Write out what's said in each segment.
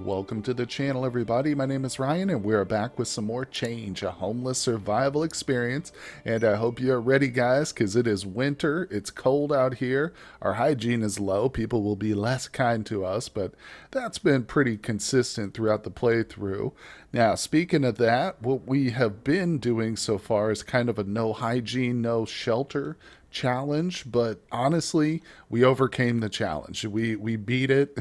Welcome to the channel, everybody. My name is Ryan, and we're back with some more Change, a homeless survival experience. And I hope you're ready, guys, because it is winter. It's cold out here. Our hygiene is low. People will be less kind to us, but that's been pretty consistent throughout the playthrough. Now, speaking of that, what we have been doing so far is kind of a no hygiene, no shelter challenge, but honestly, we overcame the challenge. We beat it,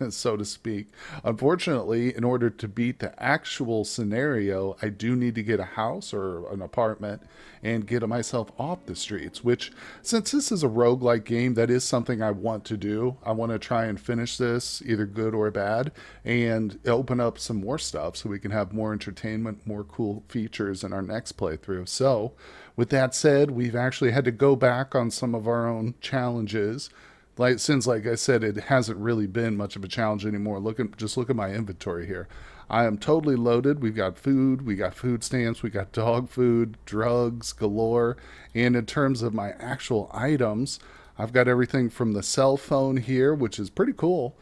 so to speak. Unfortunately, in order to beat the actual scenario, I do need to get a house or an apartment and get myself off the streets, which, since this is a roguelike game, that is something I want to do. I want to try and finish this, either good or bad, and open up some more stuff so we can have more entertainment, more cool features in our next playthrough. So, with that said, we've actually had to go back on some of our own challenges. Like I said, it hasn't really been much of a challenge anymore. Just look at my inventory here. I am totally loaded. We've got food, we got food stamps, we got dog food, drugs galore. And in terms of my actual items, I've got everything from the cell phone here, which is pretty cool,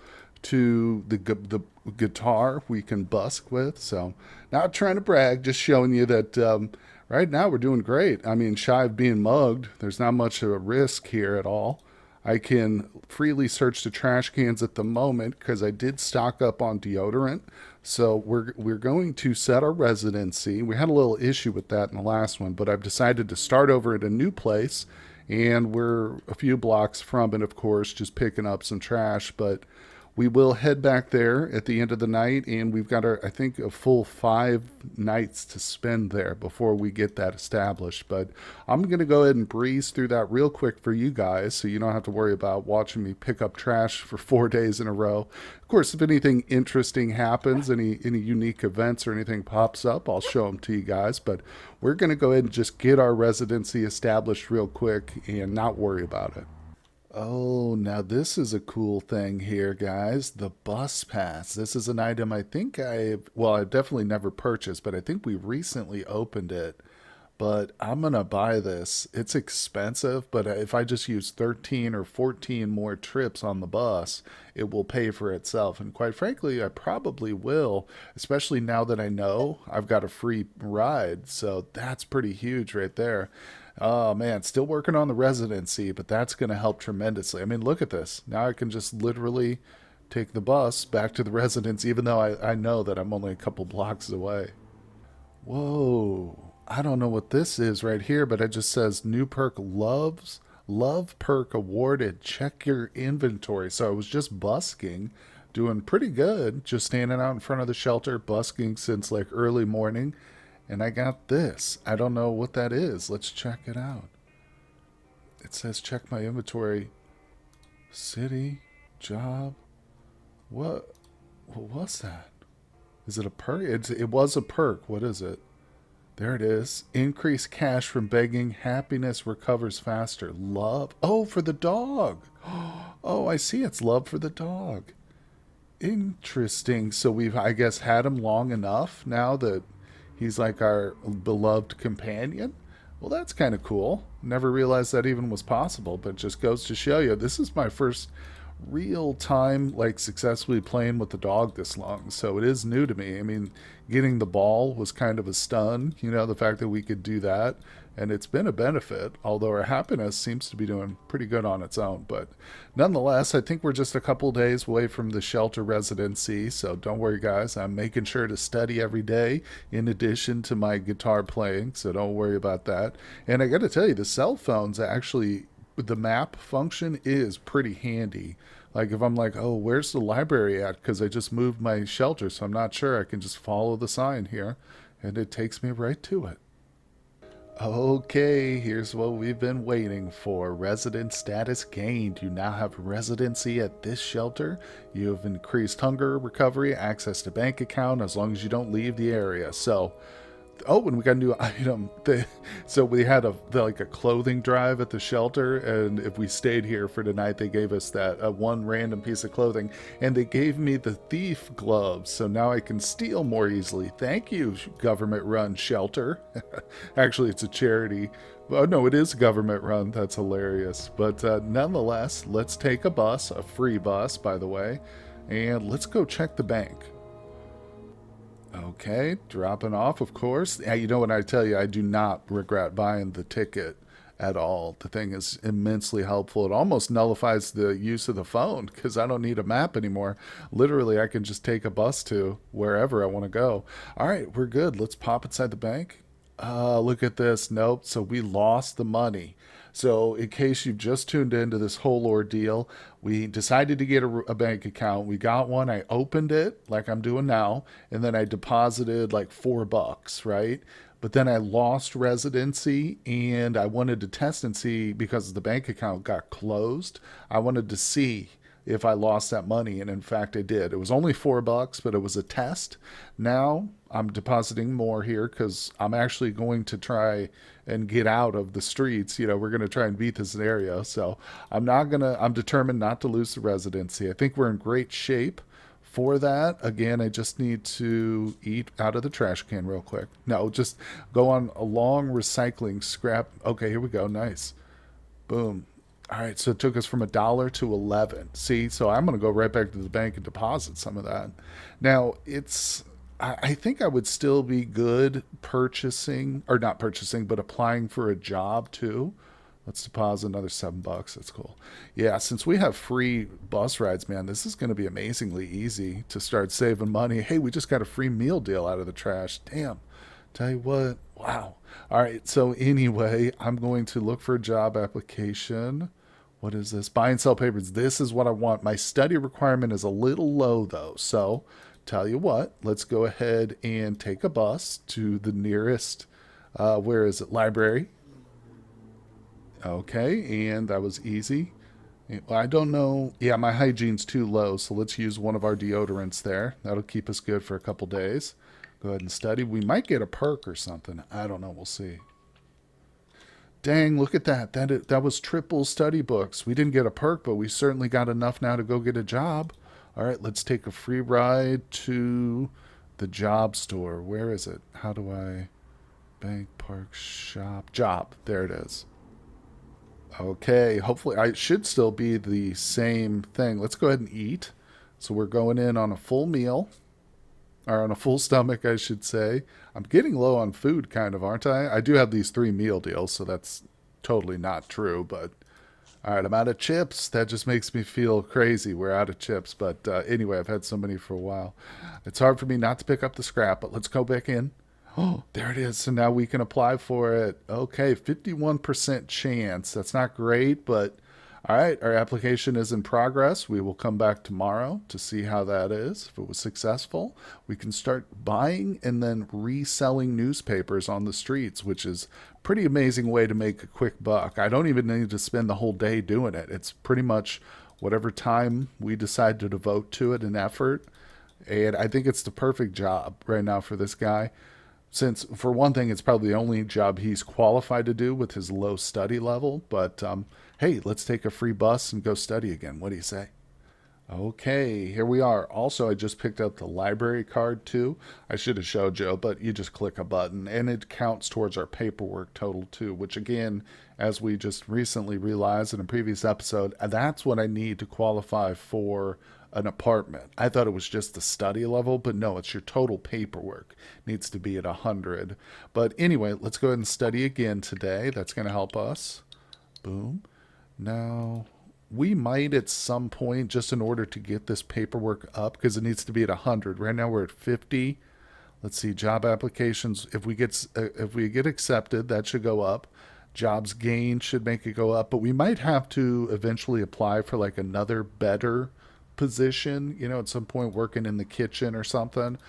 to the guitar we can busk with. So, not trying to brag, just showing you that right now we're doing great. I mean, shy of being mugged, there's not much of a risk here at all. I can freely search the trash cans at the moment because I did stock up on deodorant. So we're going to set our residency. We had a little issue with that in the last one, but I've decided to start over at a new place, and we're a few blocks from it, of course, just picking up some trash. But we will head back there at the end of the night, and we've got I think, a full 5 nights to spend there before we get that established. But I'm going to go ahead and breeze through that real quick for you guys so you don't have to worry about watching me pick up trash for 4 days in a row. Of course, if anything interesting happens, any unique events or anything pops up, I'll show them to you guys. But we're going to go ahead and just get our residency established real quick and not worry about it. Oh, now this is a cool thing here, guys. The bus pass. This is an item I think I've definitely never purchased, but I think we recently opened it. But I'm gonna buy this. It's expensive, but if I just use 13 or 14 more trips on the bus, it will pay for itself. And quite frankly, I probably will, especially now that I know I've got a free ride. So that's pretty huge right there. Oh man, still working on the residency, but that's going to help tremendously. I mean, look at this. Now I can just literally take the bus back to the residence, even though I know that I'm only a couple blocks away. Whoa. I don't know what this is right here, but it just says new perk love perk awarded. Check your inventory. So I was just busking, doing pretty good, just standing out in front of the shelter, busking since like early morning. And I got this. I don't know what that is. Let's check it out. It says check my inventory. City, job. What was that? Is it a perk? It was a perk. What is it? There it is. Increase cash from begging. Happiness recovers faster. Love. Oh, for the dog. Oh, I see. It's love for the dog. Interesting. So we've, I guess, had him long enough now that he's like our beloved companion. Well, that's kind of cool. Never realized that even was possible, but just goes to show you this is my first real time like successfully playing with the dog this long. So it is new to me. I mean, getting the ball was kind of a stun, the fact that we could do that. And it's been a benefit, although our happiness seems to be doing pretty good on its own. But nonetheless, I think we're just a couple days away from the shelter residency. So don't worry, guys. I'm making sure to study every day in addition to my guitar playing. So don't worry about that. And I got to tell you, the cell phones actually, the map function is pretty handy. Like if I'm like, oh, where's the library at? Because I just moved my shelter, so I'm not sure. I can just follow the sign here, and it takes me right to it. Okay, here's what we've been waiting for. Resident status gained. You now have residency at this shelter. You have increased hunger recovery, access to bank account as long as you don't leave the area. So, oh, and we got a new item. So we had like a clothing drive at the shelter, and if we stayed here for tonight, they gave us that one random piece of clothing, and they gave me the thief gloves, so now I can steal more easily. Thank you, government-run shelter. Actually, it's a charity. Oh no, it is government run. That's hilarious. But nonetheless, let's take a bus, a free bus, by the way, and let's go check the bank. Okay, dropping off, of course. Yeah, you know what I tell you, I do not regret buying the ticket at all. The thing is immensely helpful. It almost nullifies the use of the phone because I don't need a map anymore. Literally, I can just take a bus to wherever I want to go. All right, we're good. Let's pop inside the bank. Look at this. Nope. So we lost the money. So, in case you've just tuned into this whole ordeal, we decided to get a bank account. We got one. I opened it like I'm doing now, and then I deposited like $4, right? But then I lost residency and I wanted to test and see because the bank account got closed. I wanted to see if I lost that money. And in fact, I did. It was only $4, but it was a test. Now I'm depositing more here because I'm actually going to try and get out of the streets. You know, we're going to try and beat this scenario. So I'm determined not to lose the residency. I think we're in great shape for that. Again, I just need to eat out of the trash can real quick. No, just go on a long recycling scrap. Okay, here we go. Nice. Boom. All right, so it took us from $1 to 11. See, so I'm going to go right back to the bank and deposit some of that. Now, I think I would still be good purchasing, or not purchasing, but applying for a job too. Let's deposit another $7. That's cool. Yeah, since we have free bus rides, man, this is going to be amazingly easy to start saving money. Hey, we just got a free meal deal out of the trash. Damn. Tell you what. Wow. All right. So anyway, I'm going to look for a job application. What is this? Buy and sell papers. This is what I want. My study requirement is a little low though. So tell you what, let's go ahead and take a bus to the nearest, where is it? Library. Okay. And that was easy. I don't know. Yeah, my hygiene's too low, so let's use one of our deodorants there. That'll keep us good for a couple days. Go ahead and study. We might get a perk or something. I don't know. We'll see. Dang, look at that. That was triple study books. We didn't get a perk, but we certainly got enough now to go get a job. All right, let's take a free ride to the job store. Where is it? How do I bank park shop job? There it is. Okay, hopefully I should still be the same thing. Let's go ahead and eat. So we're going in on a full meal, or on a full stomach, I should say. I'm getting low on food, kind of, aren't I? I do have these 3 meal deals, so that's totally not true. But all right, I'm out of chips. That just makes me feel crazy. We're out of chips. But anyway, I've had so many for a while. It's hard for me not to pick up the scrap, but let's go back in. Oh, there it is. So now we can apply for it. Okay, 51% chance. That's not great, but all right, our application is in progress. We will come back tomorrow to see how that is. If it was successful, we can start buying and then reselling newspapers on the streets, which is a pretty amazing way to make a quick buck. I don't even need to spend the whole day doing it. It's pretty much whatever time we decide to devote to it and effort. And I think it's the perfect job right now for this guy, since for one thing it's probably the only job he's qualified to do with his low study level. But hey, let's take a free bus and go study again. What do you say? Okay, here we are. Also, I just picked up the library card too. I should have showed you, but you just click a button and it counts towards our paperwork total too, which again, as we just recently realized in a previous episode, that's what I need to qualify for an apartment. I thought it was just the study level, but no, it's your total paperwork needs to be at 100. But anyway, let's go ahead and study again today. That's going to help us. Boom. Now, we might at some point, just in order to get this paperwork up, because it needs to be at 100. Right now we're at 50. Let's see, job applications. If we get accepted, that should go up. Jobs gained should make it go up, but we might have to eventually apply for like another better position, at some point working in the kitchen or something.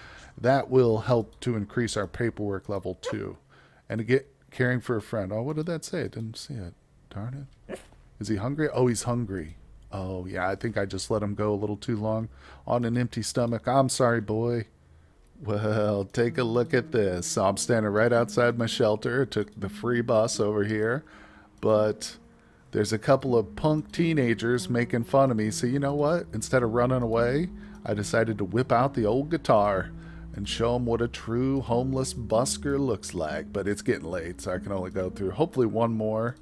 That will help to increase our paperwork level too. And to get caring for a friend. Oh, what did that say? I didn't see it. Darn it. Is he hungry? Oh, he's hungry. Oh, yeah, I think I just let him go a little too long on an empty stomach. I'm sorry, boy. Well, take a look at this. So I'm standing right outside my shelter. Took the free bus over here. But there's a couple of punk teenagers making fun of me. So you know what? Instead of running away, I decided to whip out the old guitar and show them what a true homeless busker looks like. But it's getting late, so I can only go through hopefully one more.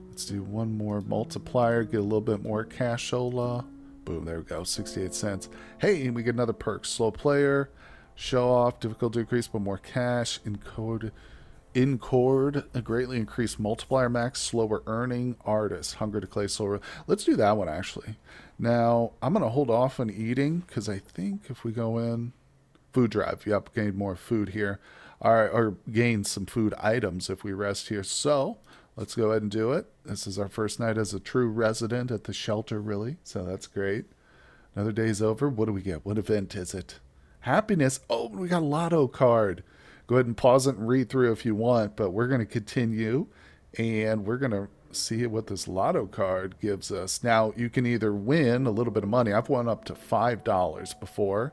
Let's do one more multiplier, get a little bit more cashola. Boom, there we go, 68 cents. Hey, we get another perk. Slow player, Show off, difficulty increase, but more cash. In a greatly increased multiplier max, slower earning, artist, hunger to clay slower. Let's do that one actually. Now, I'm going to hold off on eating because I think if we go in, food drive, yep, gain more food here. All right, or gain some food items if we rest here. So let's go ahead and do it. This is our first night as a true resident at the shelter, really. So that's great. Another day's over. What do we get? What event is it? Happiness. Oh, we got a lotto card. Go ahead and pause it and read through if you want, but we're going to continue and we're going to see what this lotto card gives us. Now, you can either win a little bit of money. I've won up to $5 before.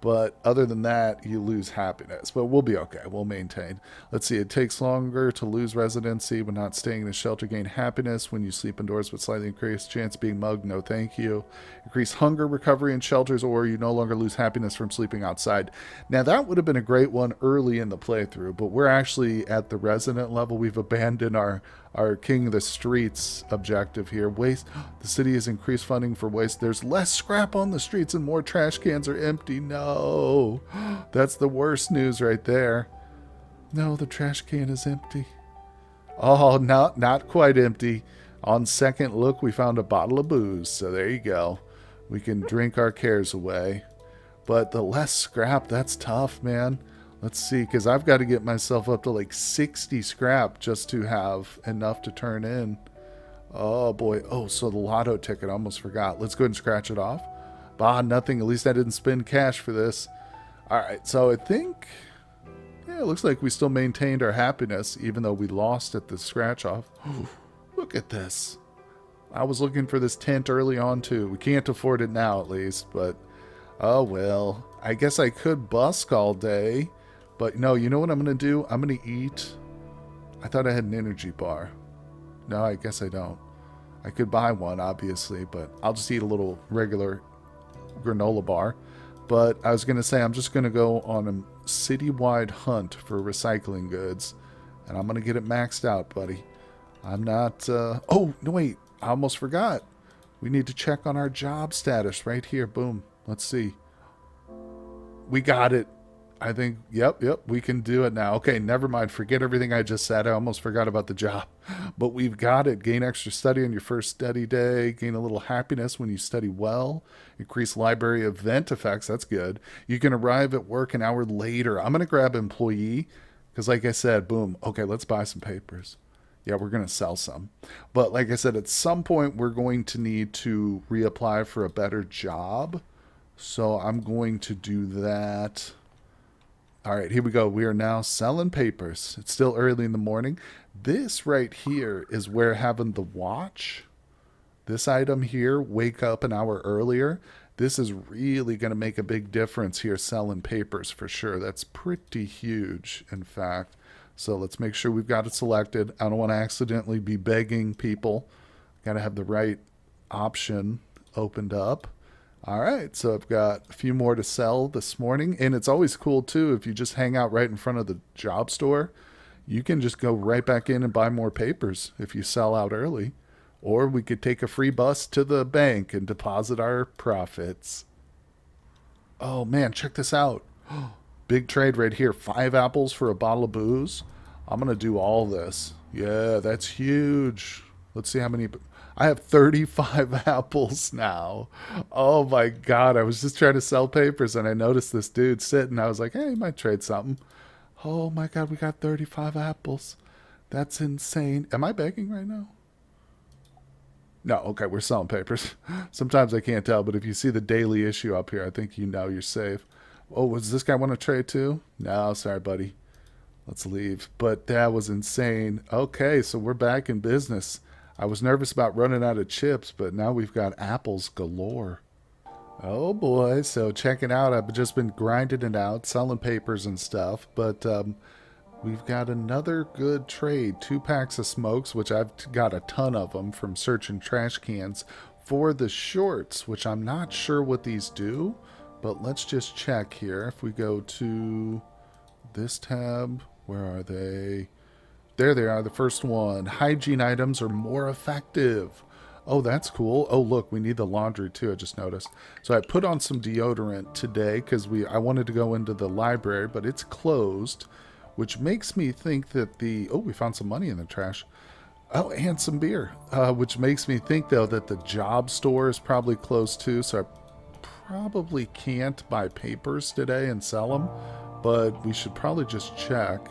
But other than that, you lose happiness. But we'll be okay. We'll maintain. Let's see. It takes longer to lose residency when not staying in a shelter. Gain happiness when you sleep indoors with slightly increased chance of being mugged. No, thank you. Increase hunger recovery in shelters, or you no longer lose happiness from sleeping outside. Now, that would have been a great one early in the playthrough, but we're actually at the resident level. We've abandoned our King of the Streets objective here. Waste. The city has increased funding for waste. There's less scrap on the streets and more trash cans are empty. No. That's the worst news right there. No, the trash can is empty. Oh, not quite empty. On second look, we found a bottle of booze. So there you go. We can drink our cares away. But the less scrap, that's tough, man. Let's see, because I've got to get myself up to like 60 scrap just to have enough to turn in. Oh, boy. Oh, so the lotto ticket, I almost forgot. Let's go ahead and scratch it off. Bah, nothing. At least I didn't spend cash for this. All right, so I think, yeah, it looks like we still maintained our happiness, even though we lost at the scratch off. Look at this. I was looking for this tent early on, too. We can't afford it now, at least, but oh, well. I guess I could busk all day. But no, you know what I'm going to do? I'm going to eat. I thought I had an energy bar. No, I guess I don't. I could buy one, obviously, but I'll just eat a little regular granola bar. But I was going to say I'm just going to go on a citywide hunt for recycling goods. And I'm going to get it maxed out, buddy. I'm not... Oh, no, wait. I almost forgot. We need to check on our job status right here. Boom. Let's see. We got it. I think, yep, we can do it now. Okay, never mind. Forget everything I just said. I almost forgot about the job. But we've got it. Gain extra study on your first study day. Gain a little happiness when you study well. Increase library event effects. That's good. You can arrive at work an hour later. I'm going to grab employee because, like I said, boom. Okay, let's buy some papers. Yeah, we're going to sell some. But like I said, at some point, we're going to need to reapply for a better job. So I'm going to do that. All right, here we go. We are now selling papers. It's still early in the morning. This right here is where having the watch, this item here, wake up an hour earlier, this is really going to make a big difference here selling papers for sure. That's pretty huge, in fact. So let's make sure we've got it selected. I don't want to accidentally be begging people. Got to have the right option opened up. All right, so I've got a few more to sell this morning. And it's always cool, too, if you just hang out right in front of the job store, you can just go right back in and buy more papers if you sell out early. Or we could take a free bus to the bank and deposit our profits. Oh, man, check this out. Big trade right here. 5 apples for a bottle of booze. I'm going to do all this. Yeah, that's huge. Let's see how many... I have 35 apples now. Oh my God. I was just trying to sell papers and I noticed this dude sitting. I was like, hey, he might trade something. Oh my God, we got 35 apples. That's insane. Am I begging right now? No, okay, we're selling papers. Sometimes I can't tell, but if you see the daily issue up here, I think you know you're safe. Oh, does this guy want to trade too? No, sorry, buddy. Let's leave. But that was insane. Okay, so we're back in business. I was nervous about running out of chips, but now we've got apples galore. Oh boy, so check it out. I've just been grinding it out, selling papers and stuff, but we've got another good trade. 2 packs of smokes, which I've got a ton of them from searching trash cans, for the shorts, which I'm not sure what these do, but let's just check here. If we go to this tab, where are they? There they are, the first one. Hygiene items are more effective. Oh, that's cool. Oh, look, we need the laundry too. I just noticed. So I put on some deodorant today because I wanted to go into the library, but it's closed, which makes me think that we found some money in the trash. Oh, and some beer, which makes me think though that the job store is probably closed too. So I probably can't buy papers today and sell them, but we should probably just check.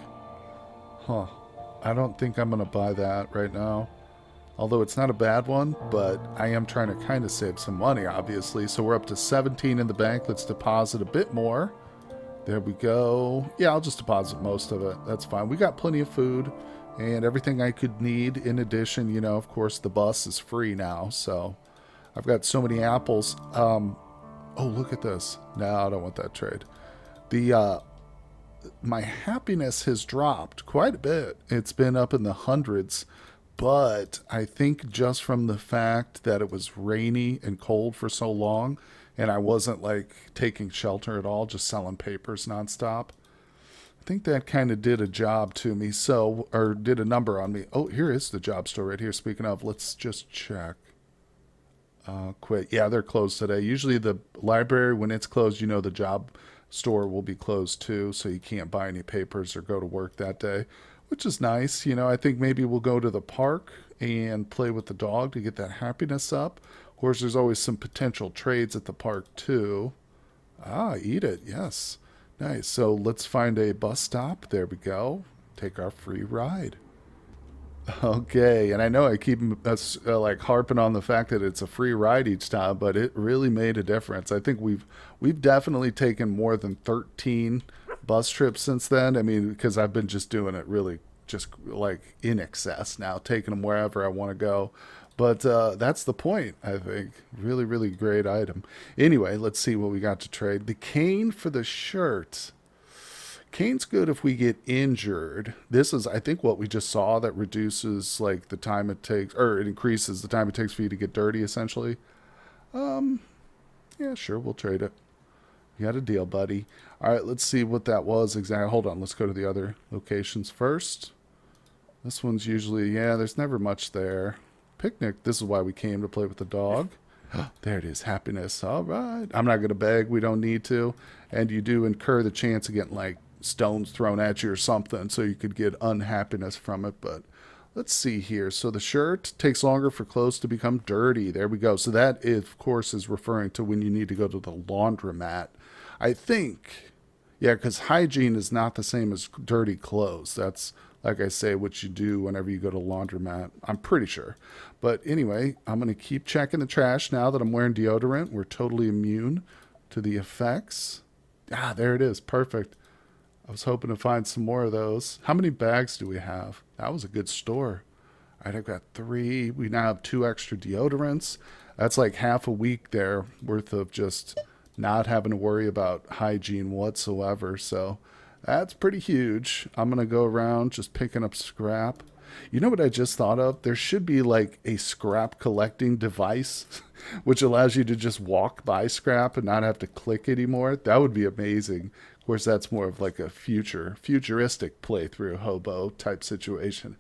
Huh. I don't think I'm gonna buy that right now. Although it's not a bad one, but I am trying to kind of save some money, obviously. So we're up to 17 in the bank. Let's deposit a bit more. There we go. Yeah, I'll just deposit most of it. That's fine. We got plenty of food and everything I could need. In addition, of course, the bus is free now. So I've got so many apples. Oh, look at this. No, I don't want that trade. The My happiness has dropped quite a bit. It's been up in the hundreds, but I think just from the fact that it was rainy and cold for so long, and I wasn't like taking shelter at all, just selling papers nonstop. I think that kind of did a job to me, or did a number on me. Oh, here is the job store right here. Speaking of, let's just check. Quit. Yeah, they're closed today. Usually the library, when it's closed, the job store will be closed too, so you can't buy any papers or go to work that day, which is nice. I think maybe we'll go to the park and play with the dog to get that happiness up. Of course, there's always some potential trades at the park too. Ah, eat it. Yes. Nice. So let's find a bus stop. There we go. Take our free ride. Okay, and I know I keep us like harping on the fact that it's a free ride each time, but it really made a difference. I think we've definitely taken more than 13 bus trips since then. I mean, because I've been just doing it really just like in excess now, taking them wherever I want to go. But that's the point, I think. Really, really great item. Anyway, let's see what we got to trade. The cane for the shirt. Cane's good if we get injured. This is, I think, what we just saw that reduces like the time it takes, or it increases the time it takes for you to get dirty, essentially. Um, yeah, sure, we'll trade it. You got a deal, buddy. All right, let's see what that was exactly. Hold on, let's go to the other locations first. This one's usually, yeah, there's never much there. Picnic, this is why we came to play with the dog. There it is, happiness. All right. I'm not going to beg. We don't need to. And you do incur the chance of getting like stones thrown at you or something, so you could get unhappiness from it. But let's see here. So the shirt takes longer for clothes to become dirty. There we go. So that, of course, is referring to when you need to go to the laundromat. I think, yeah, because hygiene is not the same as dirty clothes. That's, like I say, what you do whenever you go to laundromat. I'm pretty sure. But anyway, I'm going to keep checking the trash now that I'm wearing deodorant. We're totally immune to the effects. Ah, there it is. Perfect. I was hoping to find some more of those. How many bags do we have? That was a good store. All right, I've got 3. We now have 2 extra deodorants. That's like half a week there worth of just not having to worry about hygiene whatsoever. So that's pretty huge. I'm going to go around just picking up scrap. You know what I just thought of? There should be like a scrap collecting device which allows you to just walk by scrap and not have to click anymore. That would be amazing. Of course, that's more of like a futuristic playthrough hobo type situation.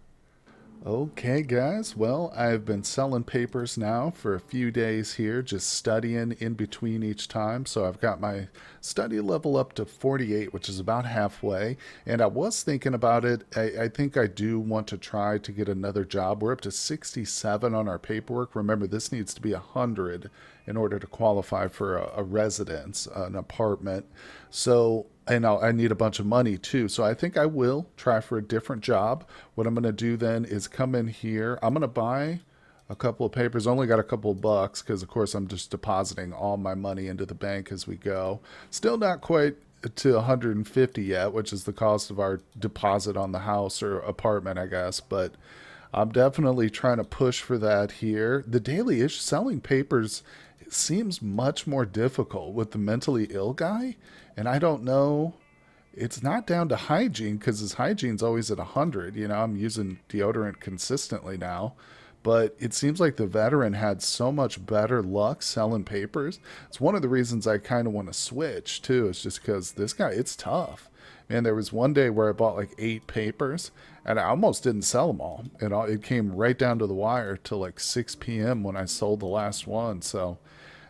Okay, guys. Well, I've been selling papers now for a few days here, just studying in between each time. So I've got my study level up to 48, which is about halfway. And I was thinking about it. I think I do want to try to get another job. We're up to 67 on our paperwork. Remember, this needs to be 100 in order to qualify for a residence, an apartment. So and I need a bunch of money too. So I think I will try for a different job. What I'm going to do then is come in here. I'm going to buy a couple of papers. Only got a couple of bucks because, of course, I'm just depositing all my money into the bank as we go. Still not quite to 150 yet, which is the cost of our deposit on the house or apartment, I guess. But I'm definitely trying to push for that here. The daily ish selling papers seems much more difficult with the mentally ill guy. And I don't know. It's not down to hygiene because his hygiene's always at 100. I'm using deodorant consistently now. But it seems like the veteran had so much better luck selling papers. It's one of the reasons I kind of want to switch, too. It's just because this guy, it's tough. Man, there was one day where I bought like 8 papers, and I almost didn't sell them all. It came right down to the wire till like 6 p.m. when I sold the last one. So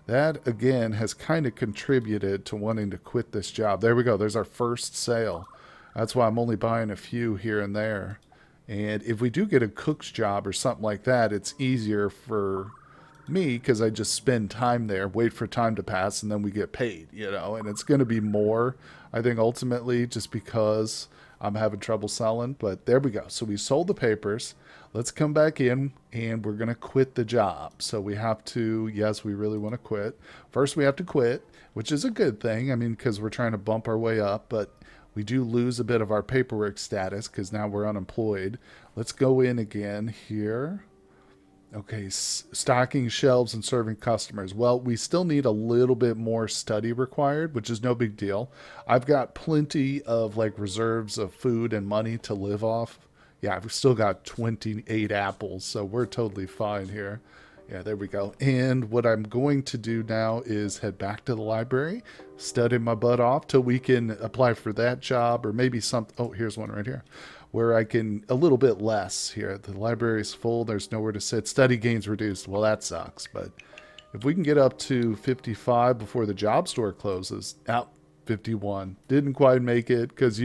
that again has kind of contributed to wanting to quit this job. There we go. There's our first sale. That's why I'm only buying a few here and there. And if we do get a cook's job or something like that, it's easier for me because I just spend time there, wait for time to pass, and then we get paid, and it's going to be more, I think, ultimately, just because I'm having trouble selling. But there we go. So we sold the papers. Let's come back in and we're going to quit the job. So we have to, yes, we really want to quit. First, we have to quit, which is a good thing. I mean, because we're trying to bump our way up, but we do lose a bit of our paperwork status because now we're unemployed. Let's go in again here. Okay, stocking shelves and serving customers. Well, we still need a little bit more study required, which is no big deal. I've got plenty of like reserves of food and money to live off. Yeah, I've still got 28 apples, so we're totally fine here. Yeah, there we go. And what I'm going to do now is head back to the library, study my butt off till we can apply for that job or maybe some. Oh, here's one right here where I can a little bit less here. The library's full. There's nowhere to sit. Study gains reduced. Well, that sucks. But if we can get up to 55 before the job store closes, out 51. Didn't quite make it because,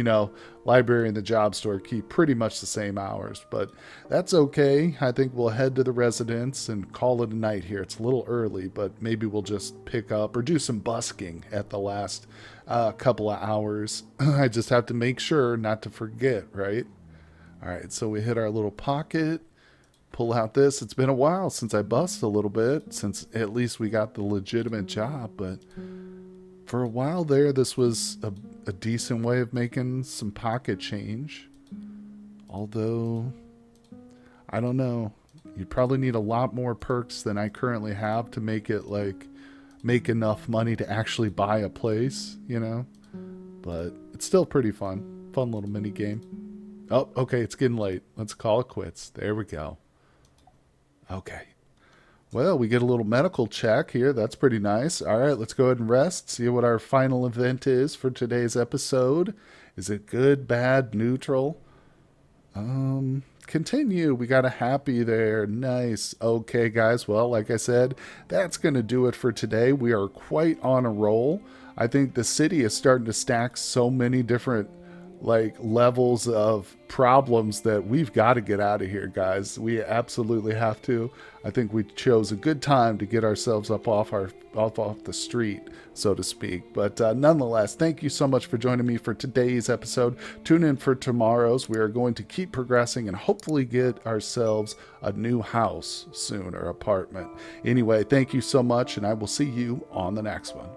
library and the job store keep pretty much the same hours. But that's okay. I think we'll head to the residence and call it a night here. It's a little early, but maybe we'll just pick up or do some busking at the last couple of hours. I just have to make sure not to forget, right? All right, so we hit our little pocket, pull out this. It's been a while since I bust a little bit, since at least we got the legitimate job, but for a while there, this was a decent way of making some pocket change. Although, I don't know. You'd probably need a lot more perks than I currently have to make it make enough money to actually buy a place, But it's still pretty fun. Fun little mini game. Oh, okay, it's getting late. Let's call it quits. There we go. Okay. Well, we get a little medical check here. That's pretty nice. All right, let's go ahead and rest. See what our final event is for today's episode. Is it good, bad, neutral? Continue. We got a happy there. Nice. Okay, guys. Well, like I said, that's going to do it for today. We are quite on a roll. I think the city is starting to stack so many different levels of problems that we've got to get out of here, guys. We absolutely have to. I think we chose a good time to get ourselves up off the street, so to speak. But nonetheless, thank you so much for joining me for today's episode. Tune in for tomorrow's. We are going to keep progressing and hopefully get ourselves a new house soon, or apartment. Anyway, thank you so much, and I will see you on the next one.